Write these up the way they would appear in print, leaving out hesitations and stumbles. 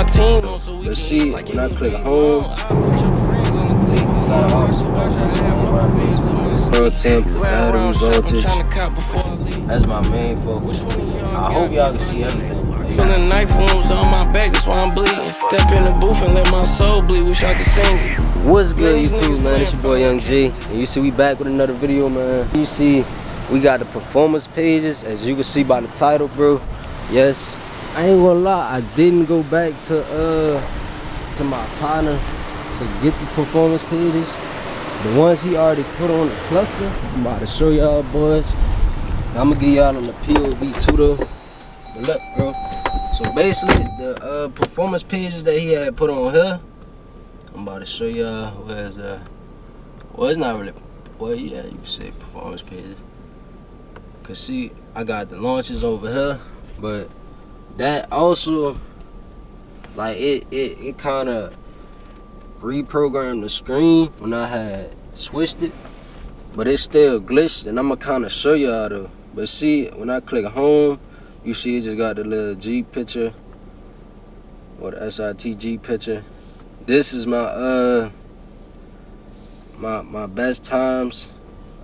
my team on so we Let's can see, eat like when it I was click Big home, Mom. I put your friends on the ticket. you got an officer. Pearl temp, the battery voltage. That's my main focus. I hope y'all can see everything. Feeling knife wounds on my back, that's why I'm bleeding. Step in the booth and let my soul bleed. Wish I could sing it. What's good, YouTube, man? It's your boy Young G, and you see we back with another video, man. You see we got the performance pages, as you can see by the title, bro. Yes, I ain't gonna lie, I didn't go back to my partner to get the performance pages. The ones he already put on the cluster, I'm about to show y'all, boys. I'm gonna give y'all on the POV too, though. But look, bro. So basically, the performance pages that he had put on here, I'm about to show y'all. Where's well, it's not really. Well, yeah, you can say performance pages. Cause see, I got the launches over here, but that also, like, it kind of reprogrammed the screen when I had switched it, but it still glitched, and I'm gonna kind of show y'all though. But see, when I click home, you see it just got the little G picture, or the SITG picture. This is my my best times.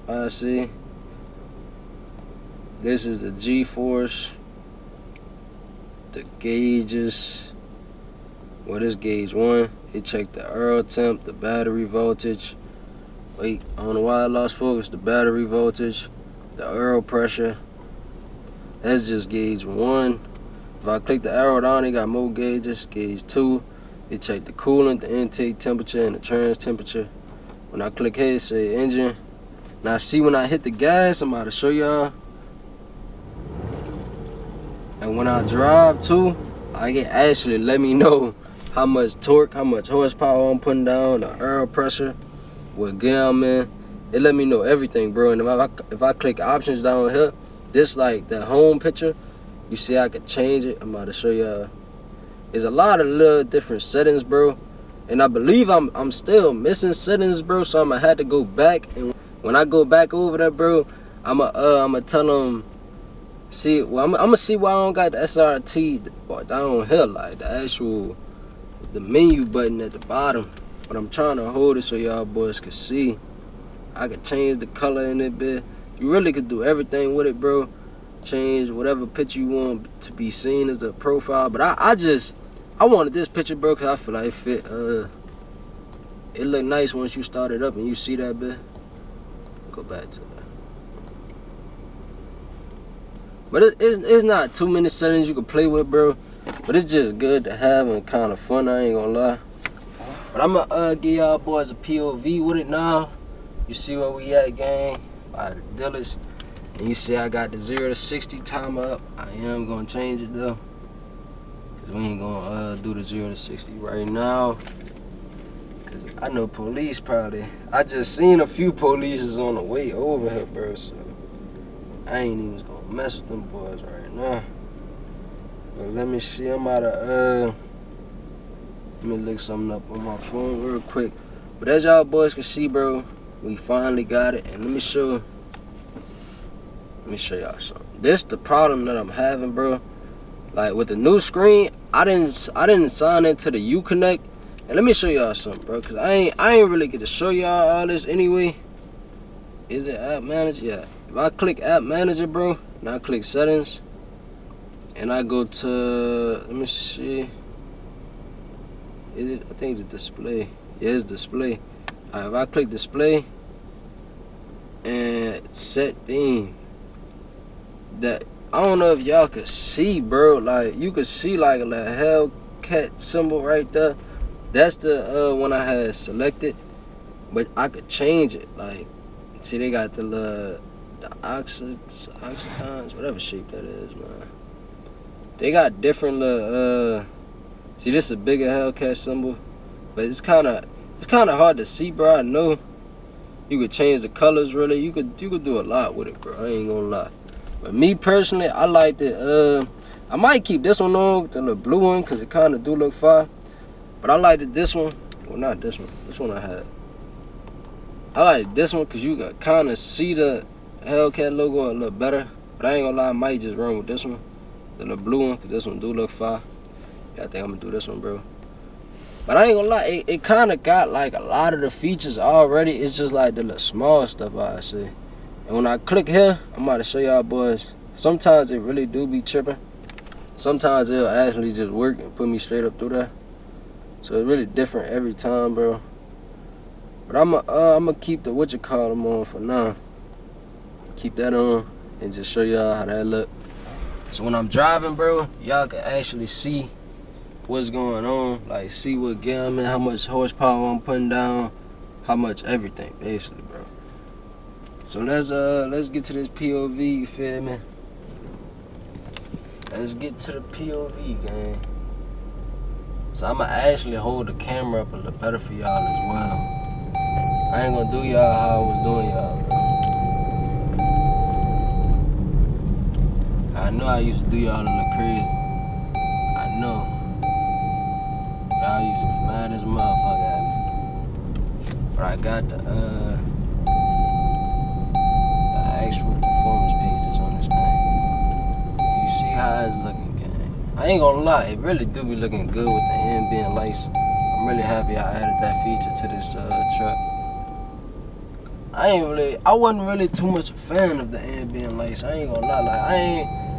I see. This is the G-force, the gauges. Well, this gauge 1. It checked the aero temp, the battery voltage. Wait, I don't know why I lost focus. The battery voltage, the aero pressure. That's just gauge 1. If I click the arrow down, it got more gauges. Gauge 2, it checked the coolant, the intake temperature, and the trans temperature. When I click here, it say engine. Now see, when I hit the gas, I'm about to show y'all. And when I drive too, I can actually let me know how much torque, how much horsepower I'm putting down, the air pressure, what gear I'm in. It let me know everything, bro. And if I click options down here, this like the home picture, you see I could change it. I'm about to show y'all. There's a lot of little different settings, bro. And I believe I'm still missing settings, bro. So I'm gonna have to go back, and when I go back over there, bro, I'ma tell them. See, well, I'm gonna see why I don't got the SRT down here, like the menu button at the bottom. But I'm trying to hold it so y'all boys can see. I could change the color in it, bit. You really could do everything with it, bro. Change whatever picture you want to be seen as the profile. But I wanted this picture, bro, cause I feel like it fit. It look nice once you start it up and you see that, bit. Go back to that. But it's not too many settings you can play with, bro. But it's just good to have and kind of fun, I ain't gonna lie. But I'm gonna give y'all boys a POV with it now. You see where we at, gang? By the dealers. And you see I got the 0 to 60 timer up. I am gonna change it though, cause we ain't gonna do the 0 to 60 right now. Cause I know police probably. I just seen a few polices on the way over here, bro. So I ain't even gonna mess with them boys right now. But let me see, I'm out of let me look something up on my phone real quick. But as y'all boys can see, bro, we finally got it. And let me show y'all something. This the problem that I'm having, bro. Like with the new screen, I didn't sign into the Uconnect. And let me show y'all something, bro, cause I ain't really get to show y'all all this anyway. Is it app manager? Yeah. If I click app manager, bro, and I click settings, and I go to, let me see, is it, I think it's display. Yeah, it's display. Alright, if I click display and set theme, that I don't know if y'all could see, bro. Like you could see like a little Hellcat symbol right there. That's the one I had selected, but I could change it. Like, see, they got the oxidons, whatever shape that is, man. They got different little see, this is a bigger Hellcat symbol, but it's kind of hard to see, bro. I know you could change the colors, really. You could do a lot with it, bro. I ain't gonna lie. But me personally, I like it. I might keep this one on, the little blue one, cause it kind of do look fire. But I like this one. Well, not this one. This one I had. I like this one because you can kind of see the Hellcat logo a little better. But I ain't gonna lie, I might just run with this one, the blue one, because this one do look fire. Yeah, I think I'm gonna do this one, bro. But I ain't gonna lie, it kind of got like a lot of the features already. It's just like the little small stuff I see. And when I click here, I'm about to show y'all boys. Sometimes it really do be tripping. Sometimes it'll actually just work and put me straight up through there. So it's really different every time, bro. But I'ma keep the whatchamacallit on for now. Keep that on and just show y'all how that look. So when I'm driving, bro, y'all can actually see what's going on, like see what gear I'm in, how much horsepower I'm putting down, how much everything, basically, bro. So let's get to this POV, you feel me? Let's get to the POV, gang. So I'ma actually hold the camera up a little better for y'all as well. I ain't gonna do y'all how I was doing y'all, bro. I know I used to do y'all a little crazy. I know. Y'all used to be mad as a motherfucker at me. But I got the actual performance pages on this thing. You see how it's looking, gang. I ain't gonna lie, it really do be looking good with the ambient lights. I'm really happy I added that feature to this truck. I wasn't really too much a fan of the ambient lights. I ain't gonna lie, like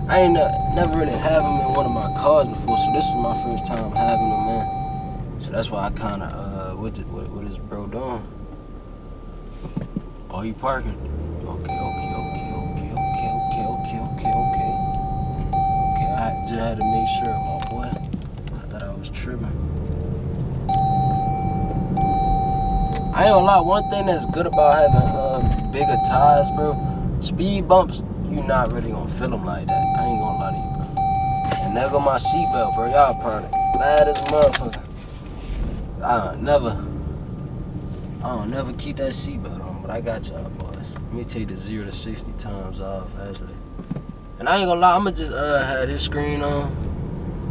I ain't never really had them in one of my cars before, so this was my first time having them, man. So that's why I kind of, what is bro doing? Oh, he parking. Okay. I just had to make sure, my boy. I thought I was tripping. I ain't gonna lie, one thing that's good about having bigger tires, bro, speed bumps, you not really gonna feel them like that. I ain't gonna lie to you, bro. And there go my seatbelt, bro. Y'all probably mad as a motherfucker. I don't never keep that seatbelt on, but I got y'all boys. Let me take the 0 to 60 times off, actually. And I ain't gonna lie, I'ma just have this screen on,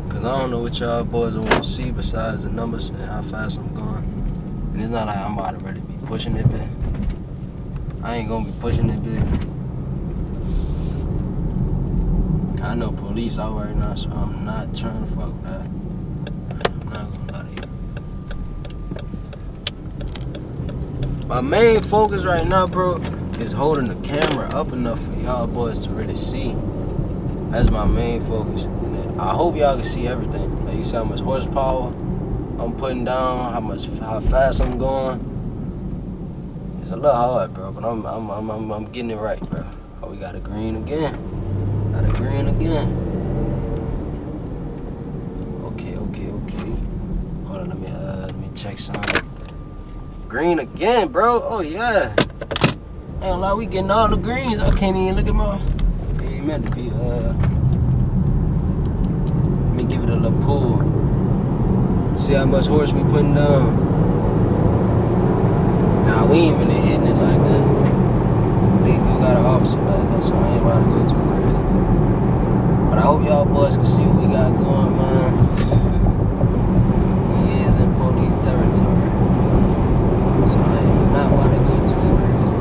cause I don't know what y'all boys want to see besides the numbers and how fast I'm going. And it's not like I'm about to really be pushing it, bit. I ain't gonna be pushing it, bit. I know police out right now, so I'm not trying to fuck with that. I'm not gonna lie to you. My main focus right now, bro, is holding the camera up enough for y'all boys to really see. That's my main focus. And then I hope y'all can see everything. Like you see how much horsepower I'm putting down, how fast I'm going. It's a little hard, bro, but I'm getting it right, bro. Oh, we got a green again. Okay. Hold on, let me check something. Green again, bro. Oh yeah. Ain't gonna lie, we getting all the greens. I can't even look at my. Ain't meant to be. Let me give it a little pull. See how much horse we putting down. Nah, we ain't really hitting it like that. They do got an officer back there, so I ain't about to go too crazy. But I hope y'all boys can see what we got going, man. We is in police territory, so I ain't not about to go too crazy.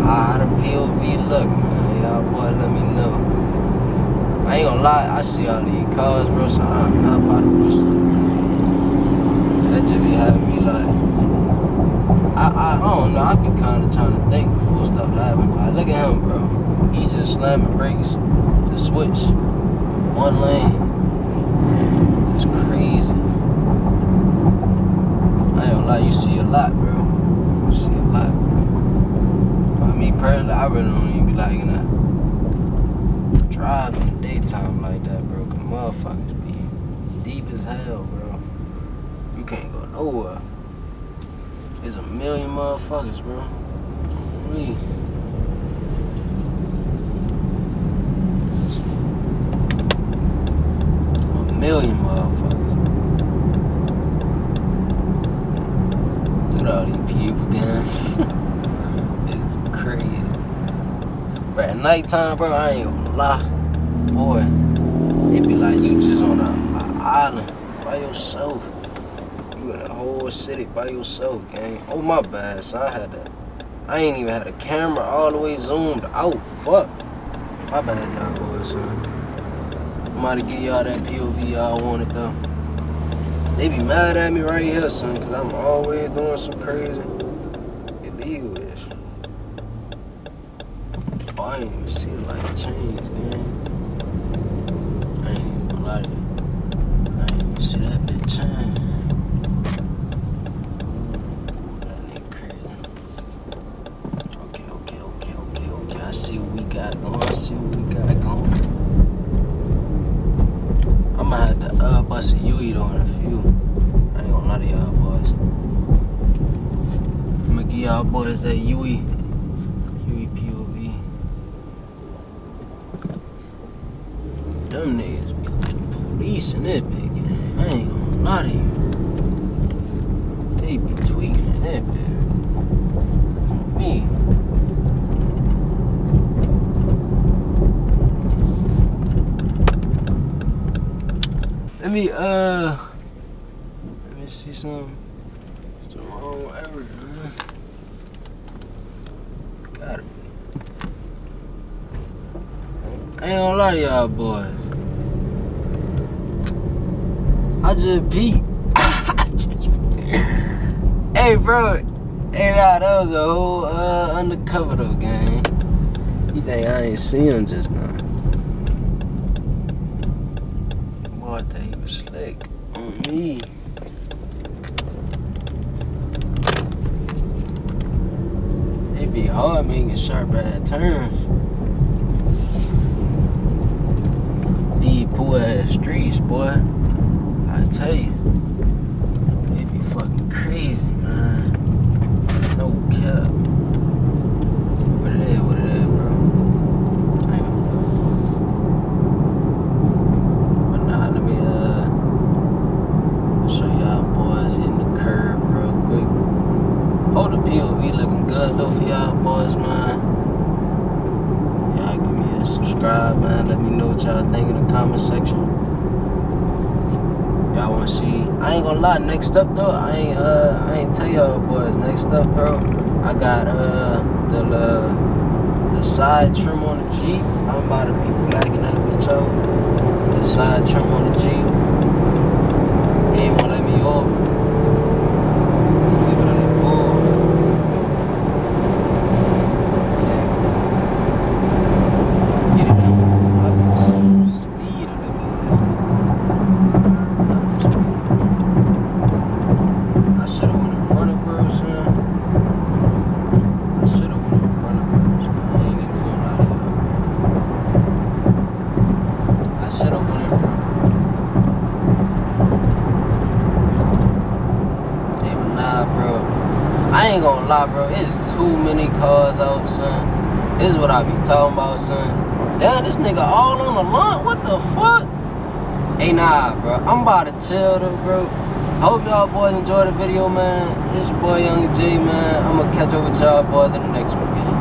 How the POV look, man? Y'all boy, let me know. I ain't gonna lie, I see all these cars, bro, so I'm not about to push them. That just be having me like, I don't know, I be kind of trying to think before stuff happen. Like, look at him, bro. He's just slamming brakes to switch one lane. It's crazy. I ain't gonna lie, you see a lot, bro. You see a lot, bro. But me personally, I really don't even be liking that drive in the daytime like that, bro. Cause motherfuckers be deep as hell, bro. You can't go nowhere. There's a million motherfuckers, bro. Really. A million motherfuckers. Look at all these people, gang. It's crazy. But at nighttime, bro, I ain't gonna lie. Boy, it be like you just on an island. by yourself. You in the whole city by yourself, gang. Oh, my bad, son. I ain't even had a camera all the way zoomed out. Fuck. My bad, y'all boys, son. I'm about to give y'all that POV y'all wanted, though. They be mad at me right here, son, because I'm always doing some crazy illegal shit. Oh, I ain't even see the light change, gang. I ain't even gonna lie to you. I ain't even see that bitch change. That nigga crazy. Okay. I see what we got going. I'ma have to bust a UE though in a few. I ain't gonna lie to y'all boys. I'ma give y'all boys that UE POV. Them niggas be like the police in that big game. I ain't gonna lie to you. They be tweaking in that big. Me. Let me see some wrong error, man. Gotta be. I ain't gonna lie to y'all boys. I just peeped. Hey, bro. Hey, nah, that was a whole undercover though, gang. You think I ain't see him just now? Boy, I thought he was slick on me. It be hard making sharp ass turns. These poor ass streets, boy. I tell you, it be fucking crazy, man. No cap. What it is, bro. But nah, let me show y'all boys hitting the curb real quick. Hold the POV looking good though for y'all boys, man. Y'all give me a subscribe, man. Let me know what y'all think in the comment section. Y'all wanna see? I ain't gonna lie. Next up though, I ain't tell y'all boys. Next up, bro, I got the side trim on the Jeep. I'm about to be blacking that bitch out. The side trim on the Jeep. He ain't wanna let me over. Leave it on the pool. Yeah. Get it. I've been speed a little bit. I should've went in front of bro, son. I ain't even gonna lie to y'all. I should've went in front. Hey, but nah, bro. I ain't gonna lie, bro. It's too many cars out, son. This is what I be talking about, son. Damn, this nigga all on the lawn. What the fuck? Hey, nah, bro. I'm about to chill, though, bro. I hope y'all boys enjoy the video, man. It's your boy Young J, man. I'm gonna catch up with y'all boys in the next one, man.